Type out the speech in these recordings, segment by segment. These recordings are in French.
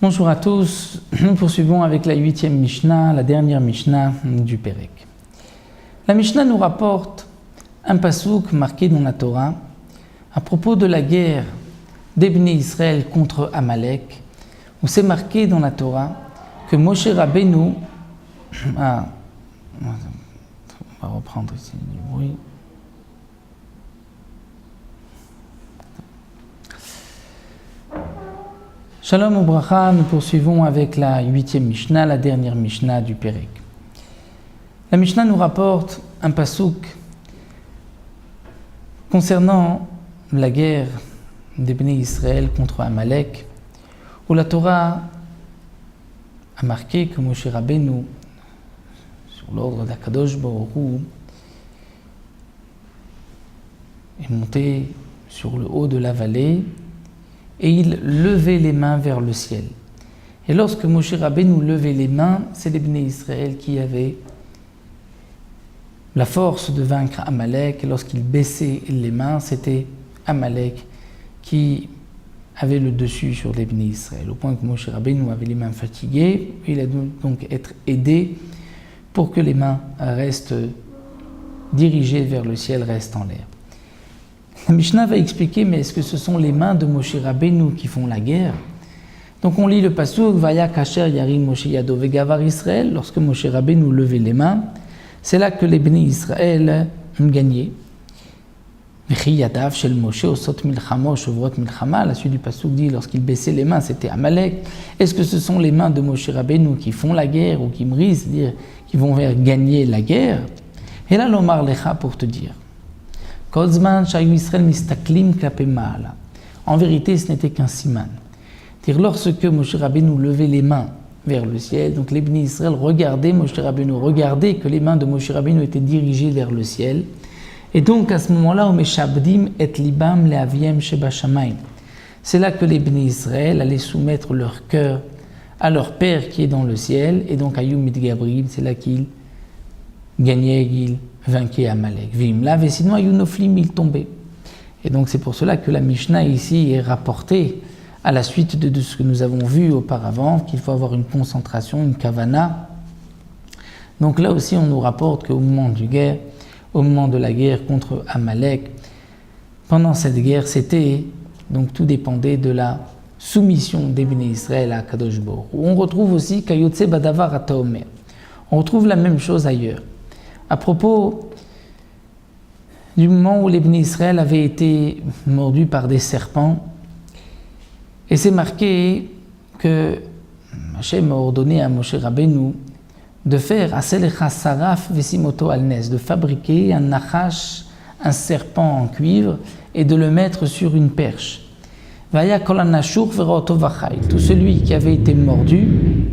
Bonjour à tous, nous poursuivons avec la 8e Mishnah, la dernière Mishnah du Pérek. La Mishnah nous rapporte un pasouk marqué dans la Torah à propos de la guerre des Bnei Israël contre Amalek, où c'est marqué dans la Torah que Moshe Rabbeinu on va reprendre ici du bruit. Shalom Ubracha, nous poursuivons avec la 8e Mishnah, la dernière Mishnah du Pérek. La Mishnah nous rapporte un pasouk concernant la guerre des Bnei Israël contre Amalek, où la Torah a marqué que Moshe Rabbeinu, sur l'ordre d'Akadosh Baruch Hu, est monté sur le haut de la vallée et il levait les mains vers le ciel. Et lorsque Moshe Rabbeinu levait les mains, c'est les Bnei Israël qui avaient la force de vaincre Amalek, et lorsqu'il baissait les mains, c'était Amalek qui avait le dessus sur les Bnei Israël, au point que Moshe Rabbeinu avait les mains fatiguées, il a donc être aidé pour que les mains restent dirigées vers le ciel, restent en l'air. La Mishnah va expliquer, mais est-ce que ce sont les mains de Moshe Rabbeinu qui font la guerre? Donc on lit le pasuk, Vaya Kasher Yarim Moshe Yado Vegavar Israël, lorsque Moshe Rabbeinu levait les mains, c'est là que les Bnei Israël ont gagné. Vechi Yadav Shel Moshe Osot Milchamo Shovrot Milchama, la suite du pasuk dit, lorsqu'il baissait les mains, c'était Amalek. Est-ce que ce sont les mains de Moshe Rabbeinu qui font la guerre, ou qui brisent, c'est-à-dire qui vont vers gagner la guerre? Et là l'Omar Lecha pour te dire, en vérité, ce n'était qu'un siman. C'est-à-dire, lorsque Moshe Rabbeinu levait les mains vers le ciel, donc les Bnei Israël regardaient Moshe Rabbeinu, regardaient que les mains de Moshe Rabbeinu étaient dirigées vers le ciel. Et donc, à ce moment-là, c'est là que les Bnei Israël allaient soumettre leur cœur à leur Père qui est dans le ciel, et donc à Yom Gabrim, c'est là qu'ils gagnaient, ils vainquaient Amalek. Vimla, et sinon, Ayunoflim, ils tombaient. Et donc, c'est pour cela que la Mishnah ici est rapportée à la suite de ce que nous avons vu auparavant, qu'il faut avoir une concentration, une kavana. Donc là aussi, on nous rapporte qu'au moment de la guerre contre Amalek, pendant cette guerre, donc tout dépendait de la soumission des Bnei Israël à Kadosh Baruch Hu. On retrouve aussi Kayotse Badavar Ataomer. On retrouve la même chose ailleurs. À propos du moment où les Bnei Israël avaient été mordus par des serpents, et c'est marqué que Hachem a ordonné à Moshe Rabbeinu de faire Aselecha Saraf Vesimoto Alnes, de fabriquer un nachash, un serpent en cuivre, et de le mettre sur une perche. Vaya Kol Anashur Veroto Vachai, tout celui qui avait été mordu,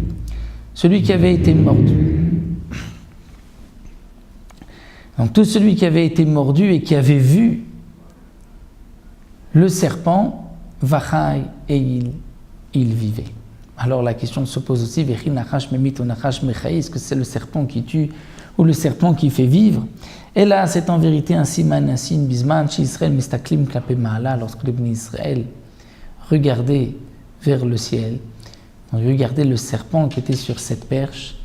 donc tout celui qui avait été mordu et qui avait vu le serpent, Vachai, et il vivait. Alors la question se pose aussi, est-ce que c'est le serpent qui tue ou le serpent qui fait vivre? Et là, c'est en vérité un siman, un signe, bisman, Israël mistaklim klapé ma'ala, lorsque les Bnei Israël regardaient vers le ciel, regardaient le serpent qui était sur cette perche.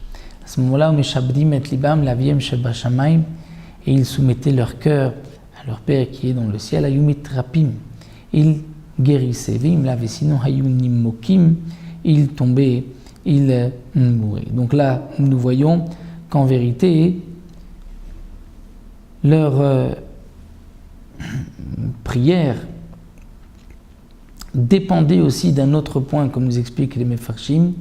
À ce moment-là, Meshabdim et libam laviem sheba shamayim, et ils soumettaient leur cœur à leur Père qui est dans le ciel, ayumit rapim, ils guérissaient, vim l'avaient sinon hayunim mokim, ils tombaient, ils mouraient. Donc là, nous voyons qu'en vérité, leur prière dépendait aussi d'un autre point, comme nous expliquent les Mefarshim.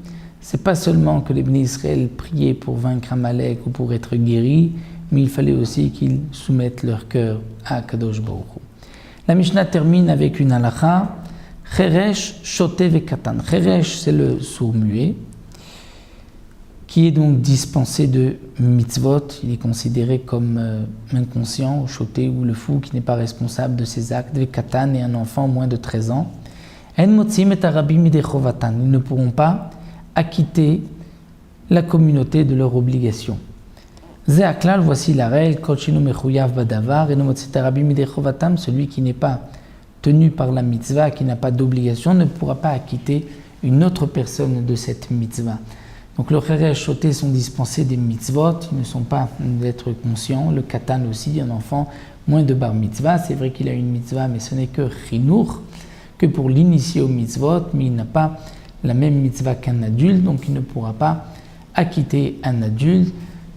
C'est pas seulement que les Bnei Israël priaient pour vaincre Amalek ou pour être guéris, mais il fallait aussi qu'ils soumettent leur cœur à Kadosh Baruch Hu. La Mishnah termine avec une halakha, Cheresh Shotev et Katan. Cheresh, c'est le sourd-muet, qui est donc dispensé de mitzvot. Il est considéré comme inconscient, ou choté, ou le fou, qui n'est pas responsable de ses actes. Ve Katan et un enfant moins de 13 ans. En motzim et arabim midechovatan. Ils ne pourront pas acquitter la communauté de leur obligation. Zéaklal, voici la règle, Kochinu mechuyav badavar, et nomotzit arabim midechovatan, celui qui n'est pas tenu par la mitzvah, qui n'a pas d'obligation, ne pourra pas acquitter une autre personne de cette mitzvah. Donc le Cheresh Shoté sont dispensés des mitzvot, ils ne sont pas d'être conscients. Le Katan aussi, un enfant moins de bar mitzvah, c'est vrai qu'il a une mitzvah, mais ce n'est que Chinour, que pour l'initier aux mitzvot, mais il n'a pas la même mitzvah qu'un adulte, donc il ne pourra pas acquitter un adulte.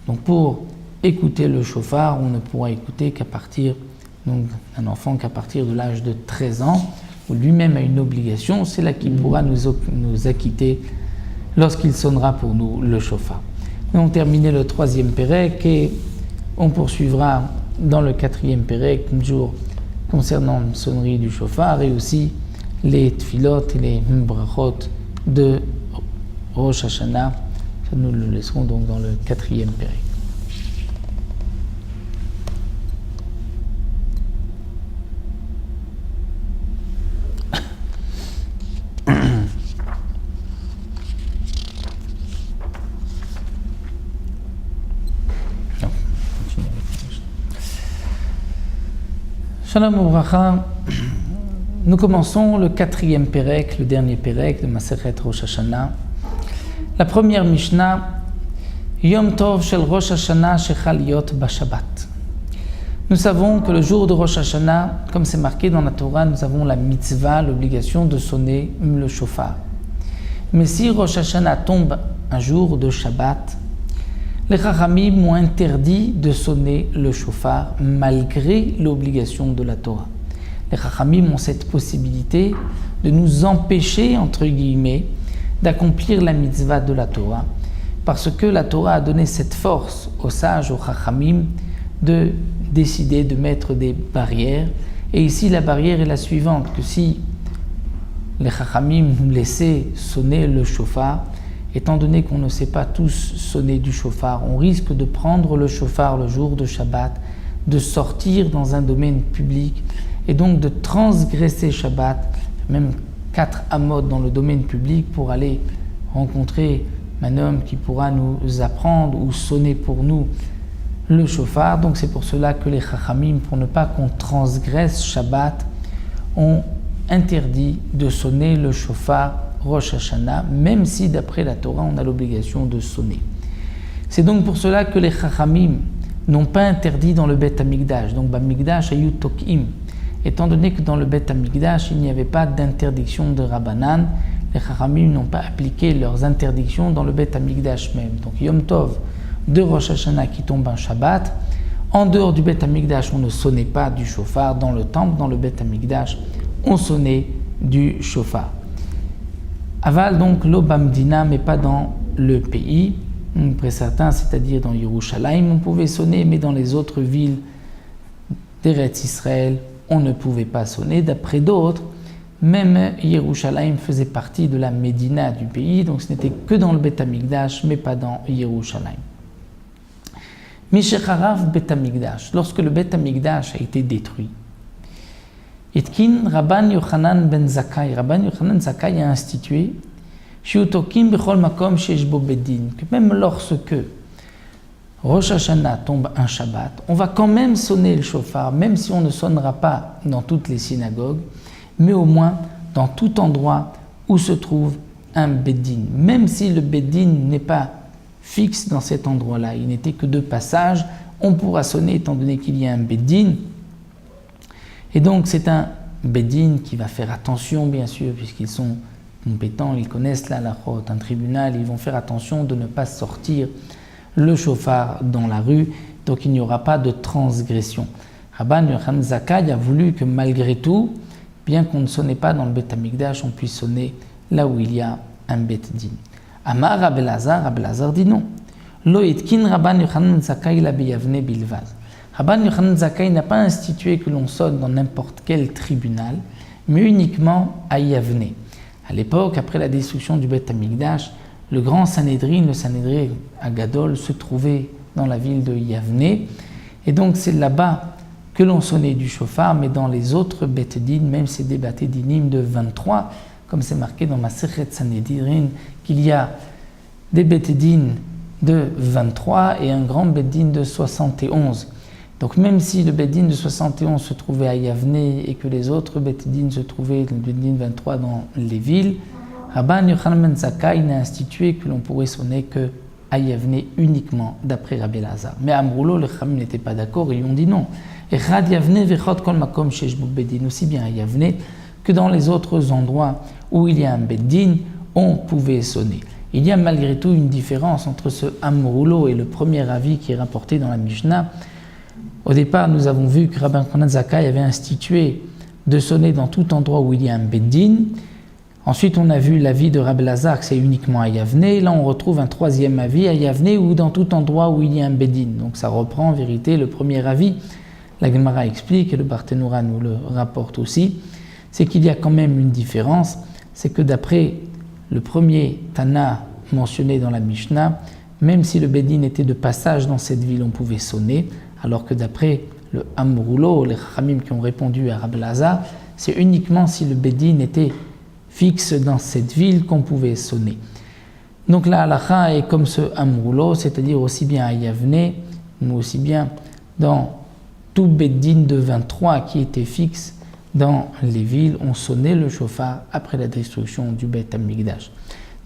Donc pour écouter le shofar, on ne pourra écouter qu'à partir d'un enfant qu'à partir de l'âge de 13 ans, où lui-même a une obligation, c'est là qu'il pourra nous acquitter lorsqu'il sonnera pour nous le shofar. Nous avons terminé le 3e pérek et on poursuivra dans le 4e pérek, toujours concernant la sonnerie du shofar et aussi les tfilot et les brachot de Rosh Hashanah. Ça, nous le laisserons donc dans le 4e pérek. Shalom Obracha, nous commençons le 4e pérek, le dernier pérek de Masechet Rosh Hashanah. La première Mishnah, Yom Tov shel Rosh Hashanah shechal liot b'Shabbat. Nous savons que le jour de Rosh Hashanah, comme c'est marqué dans la Torah, nous avons la mitzvah, l'obligation de sonner le shofar. Mais si Rosh Hashanah tombe un jour de Shabbat, les Chachamim ont interdit de sonner le shofar malgré l'obligation de la Torah. Les Chachamim ont cette possibilité de nous empêcher, entre guillemets, d'accomplir la mitzvah de la Torah, parce que la Torah a donné cette force aux sages, aux Chachamim, de décider de mettre des barrières. Et ici, la barrière est la suivante, que si les Chachamim nous laissaient sonner le shofar, étant donné qu'on ne sait pas tous sonner du shofar, on risque de prendre le shofar le jour de Shabbat, de sortir dans un domaine public et donc de transgresser Shabbat, même 4 amot dans le domaine public pour aller rencontrer un homme qui pourra nous apprendre ou sonner pour nous le shofar. Donc c'est pour cela que les Chachamim, pour ne pas qu'on transgresse Shabbat, ont interdit de sonner le shofar Rosh Hashanah, même si d'après la Torah on a l'obligation de sonner. C'est donc pour cela que les Chachamim n'ont pas interdit dans le Bet Hamikdash, donc Bamikdash Ayu Tokim. Étant donné que dans le Bet Hamikdash il n'y avait pas d'interdiction de Rabbanan, les Chachamim n'ont pas appliqué leurs interdictions dans le Bet Hamikdash même. Donc Yom Tov de Rosh Hashanah qui tombe un Shabbat, en dehors du Bet Hamikdash on ne sonnait pas du shofar, dans le temple, dans le Bet Hamikdash on sonnait du shofar. Aval donc l'Obamdina, mais pas dans le pays. Après certains, c'est-à-dire dans Yerushalayim, on pouvait sonner, mais dans les autres villes d'Eretz Israël, on ne pouvait pas sonner. D'après d'autres, même Yerushalayim faisait partie de la Médina du pays, donc ce n'était que dans le Bet Hamikdash, mais pas dans Yerushalayim. Mishecharav Bet Hamikdash, lorsque le Bet Hamikdash a été détruit, Itkin Rabban Yochanan ben Zakkai. Rabban Yochanan ben Zakkai a institué Shiutokim bechol makom sheyesh bo bedin, que même lorsque Rosh Hashanah tombe un Shabbat, on va quand même sonner le shofar, même si on ne sonnera pas dans toutes les synagogues, mais au moins dans tout endroit où se trouve un bedin. Même si le bedin n'est pas fixe dans cet endroit-là, il n'était que de passage, on pourra sonner étant donné qu'il y a un bedin. Et donc c'est un bedin qui va faire attention, bien sûr, puisqu'ils sont compétents, ils connaissent la halachot, un tribunal, ils vont faire attention de ne pas sortir le shofar dans la rue, donc il n'y aura pas de transgression. Rabban Yochanan Zakkai a voulu que malgré tout, bien qu'on ne sonnait pas dans le Bet Hamikdash, on puisse sonner là où il y a un Bet Din. Amar Rabbi Elazar dit non. Lo itkin Rabban Yochanan Zakkai la beyavne bilvad. Rabban Yochanan Zakkai n'a pas institué que l'on sonne dans n'importe quel tribunal, mais uniquement à Yavne. À l'époque, après la destruction du Bet Hamikdash, le grand Sanhédrin, le Sanhédrin Agadol, se trouvait dans la ville de Yavne. Et donc c'est là-bas que l'on sonnait du shofar, mais dans les autres Bet Din, même c'est des Bet Dinim de 23, comme c'est marqué dans Masechet Sanhédrin, qu'il y a des Bet Din de 23 et un grand Bet Din de 71. Donc même si le Bet Din de 71 se trouvait à Yavne et que les autres Bet Din se trouvaient, le Bet Din 23, dans les villes, Rabban Yochanan ben Zakkai n'a institué que l'on pourrait sonner que à Yavne uniquement d'après Rabbi Elazar. Mais à Amroulo, les Chachamim n'étaient pas d'accord et ils ont dit non. Echad Yavne vechot kol makom sheyesh bo bedin, aussi bien à Yavne que dans les autres endroits où il y a un beddin, on pouvait sonner. Il y a malgré tout une différence entre ce Amroulo et le premier avis qui est rapporté dans la Mishnah. Au départ, nous avons vu que Rabban Yochanan ben Zakkai avait institué de sonner dans tout endroit où il y a un beddin. Ensuite, on a vu l'avis de Rabbi Elazar que c'est uniquement à Yavne. Là, on retrouve un troisième avis à Yavne ou dans tout endroit où il y a un beddin. Donc, ça reprend en vérité le premier avis. La Gemara explique, et le Barthénoura nous le rapporte aussi, c'est qu'il y a quand même une différence. C'est que d'après le premier Tana mentionné dans la Mishnah, même si le beddin était de passage dans cette ville, on pouvait sonner, alors que d'après le Amroulo, les Chachamim qui ont répondu à Rabbi Elazar, c'est uniquement si le beddin était fixe dans cette ville qu'on pouvait sonner. Donc la halakha est comme ce Amroulo, c'est-à-dire aussi bien à Yavne, mais aussi bien dans tout beddin de 23 qui était fixe dans les villes, on sonnait le shofar après la destruction du Beth Amikdash.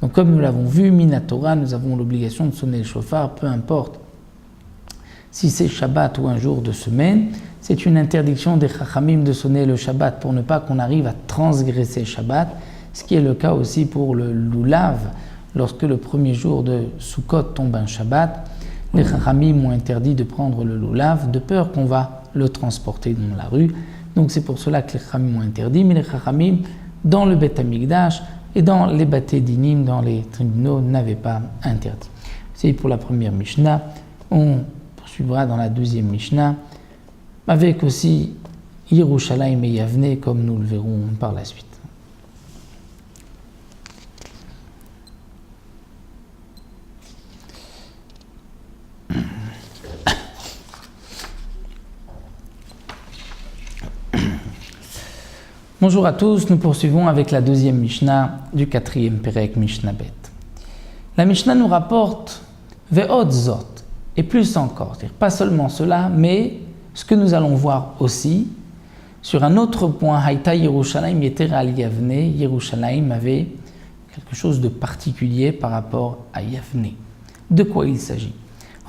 Donc comme nous l'avons vu, Minatora, nous avons l'obligation de sonner le shofar, peu importe si c'est Shabbat ou un jour de semaine. C'est une interdiction des Chachamim de sonner le Shabbat pour ne pas qu'on arrive à transgresser Shabbat, ce qui est le cas aussi pour le Lulav. Lorsque le premier jour de Sukkot tombe un Shabbat, les Chachamim ont interdit de prendre le Lulav de peur qu'on va le transporter dans la rue. Donc c'est pour cela que les Chachamim ont interdit, mais les Chachamim, dans le Beth Amikdash et dans les Baté Dinim, dans les tribunaux, n'avaient pas interdit. C'est pour la première Mishnah. On poursuivra dans la deuxième Mishnah, avec aussi Yerushalayim et Yavne, comme nous le verrons par la suite. Bonjour à tous, nous poursuivons avec la deuxième Mishnah du quatrième Perek Mishnah Bet. La Mishnah nous rapporte Ve'od Zot, et plus encore, c'est-à-dire pas seulement cela, mais ce que nous allons voir aussi, sur un autre point, Haïta Yerushalayim Yeter al Yavne, Yerushalayim avait quelque chose de particulier par rapport à Yavne. De quoi il s'agit?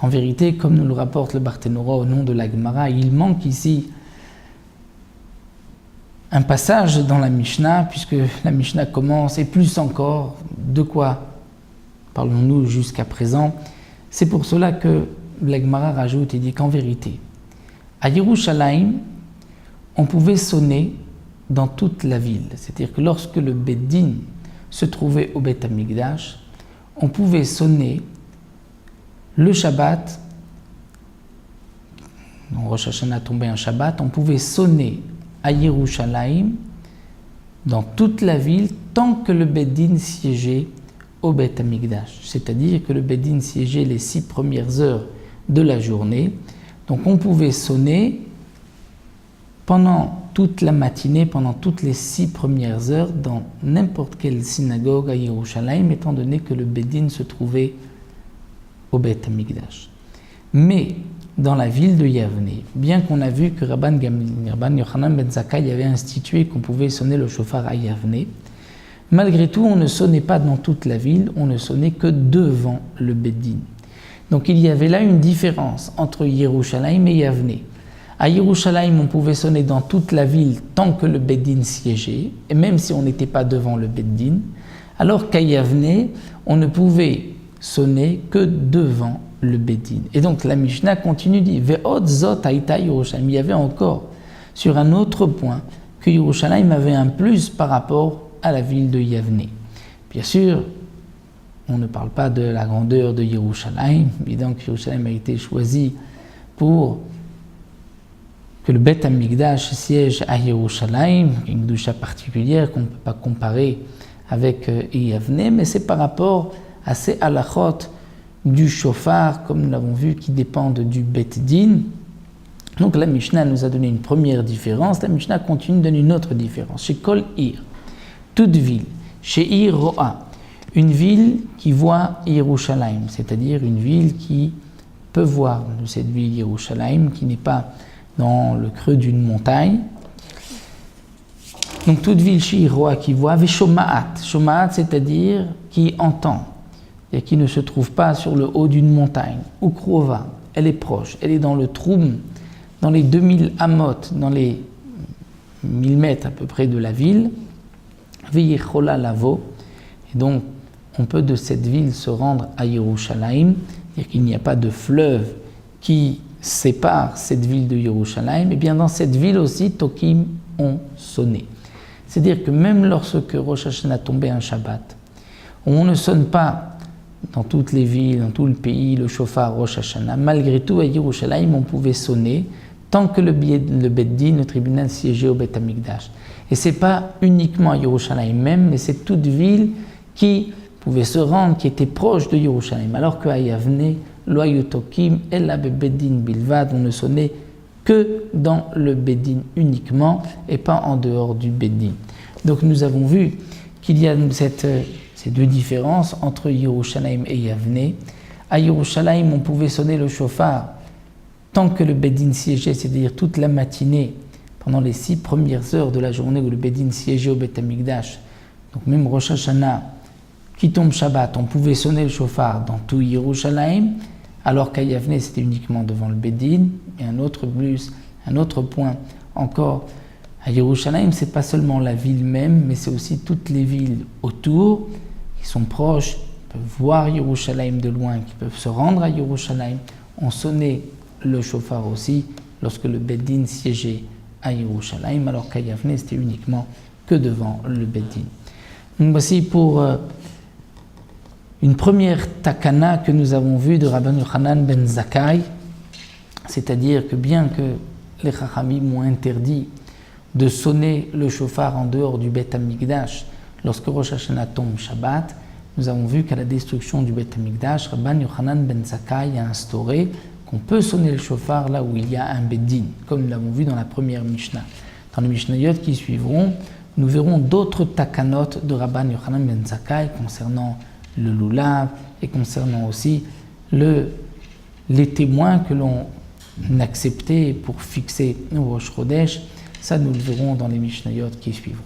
En vérité, comme nous le rapporte le Barthénoura au nom de la Gemara, il manque ici un passage dans la Mishnah, puisque la Mishnah commence, et plus encore, de quoi parlons-nous jusqu'à présent? C'est pour cela que la Gemara rajoute et dit qu'en vérité, à Yerushalayim, on pouvait sonner dans toute la ville. C'est-à-dire que lorsque le Beddin se trouvait au Beth Amikdash, on pouvait sonner le Shabbat, en Rosh Hashanah tombait un Shabbat, on pouvait sonner à Yerushalayim dans toute la ville tant que le Beddin siégeait au Beth Amikdash. C'est-à-dire que le Beddin siégeait les 6 premières heures de la journée. Donc on pouvait sonner pendant toute la matinée, pendant toutes les 6 premières heures, dans n'importe quelle synagogue à Yerushalayim, étant donné que le Beddin se trouvait au Beth Amikdash. Mais dans la ville de Yavne, bien qu'on a vu que Rabban Yochanan ben Zakkai avait institué qu'on pouvait sonner le shofar à Yavne, malgré tout, on ne sonnait pas dans toute la ville, on ne sonnait que devant le Beddin. Donc il y avait là une différence entre Yerushalayim et Yavne. À Yerushalayim, on pouvait sonner dans toute la ville tant que le Beddin siégeait, et même si on n'était pas devant le Beddin, alors qu'à Yavne, on ne pouvait sonner que devant le Beddin. Et donc la Mishnah continue, dit Ve'od zot haïta Yerushalayim. Il y avait encore sur un autre point que Yerushalayim avait un plus par rapport à la ville de Yavne. Bien sûr, on ne parle pas de la grandeur de Yerushalayim, mais donc Yerushalayim a été choisi pour que le Beth Amikdash siège à Yerushalayim, une doucha particulière qu'on ne peut pas comparer avec Yavne, mais c'est par rapport à ces halachot du shofar, comme nous l'avons vu, qui dépendent du Bet Din. Donc la Mishnah nous a donné une première différence, la Mishnah continue de donner une autre différence. Chez Kol Ir, toute ville, chez Ir Ro'a, une ville qui voit Yerushalayim, c'est-à-dire une ville qui peut voir de cette ville Yerushalayim, qui n'est pas dans le creux d'une montagne. Donc toute ville shiroa qui voit, veshomaat, shomaat c'est-à-dire qui entend, et qui ne se trouve pas sur le haut d'une montagne, ou krova, elle est proche, elle est dans le troum, dans les 2000 amot, dans les 1000 mètres à peu près de la ville, veyechola lavo, et donc on peut de cette ville se rendre à Yerushalayim, c'est-à-dire qu'il n'y a pas de fleuve qui sépare cette ville de Yerushalayim, et bien dans cette ville aussi, Tokim ont sonné. C'est-à-dire que même lorsque Rosh Hashanah tombait un Shabbat, on ne sonne pas dans toutes les villes, dans tout le pays, le shofar Rosh Hashanah. Malgré tout, à Yerushalayim, on pouvait sonner tant que le Beit Din, le tribunal siégeait au Beit Hamikdash. Et ce n'est pas uniquement à Yerushalayim même, mais c'est toute ville qui pouvait se rendre, qui était proche de Yerushalayim. Alors qu'à Yavne, Loayu Tokim, Ella Beit Din Bilvad, on ne sonnait que dans le Beit Din uniquement et pas en dehors du Beit Din. Donc nous avons vu qu'il y a ces deux différences entre Yerushalayim et Yavne. À Yerushalayim, on pouvait sonner le shofar tant que le Beit Din siégeait, c'est-à-dire toute la matinée, pendant les 6 premières heures de la journée où le Beit Din siégeait au Beit Hamikdash. Donc même Rosh Hashanah, qui tombe Shabbat, on pouvait sonner le shofar dans tout Yerushalayim, alors qu'à Yavne, c'était uniquement devant le Beit Din. Et un autre point encore, à Yerushalayim, c'est pas seulement la ville même, mais c'est aussi toutes les villes autour qui sont proches, qui peuvent voir Yerushalayim de loin, qui peuvent se rendre à Yerushalayim. On sonnait le shofar aussi lorsque le Beit Din siégeait à Yerushalayim, alors qu'à Yavne, c'était uniquement que devant le Beit Din. Donc voici pour une première takana que nous avons vue de Rabban Yochanan ben Zakkai, c'est-à-dire que bien que les Chachamim ont interdit de sonner le shofar en dehors du Beit Hamikdash lorsque Rosh Hashanah tombe Shabbat, nous avons vu qu'à la destruction du Beit Hamikdash, Rabban Yochanan ben Zakkai a instauré qu'on peut sonner le shofar là où il y a un Beit Din, comme nous l'avons vu dans la première Mishnah. Dans les Mishnayot qui suivront, nous verrons d'autres takanot de Rabban Yochanan ben Zakkai concernant le lulav et concernant aussi les témoins que l'on acceptait pour fixer au Rosh Chodesh. Ça, nous le verrons dans les Mishnayot qui suivront.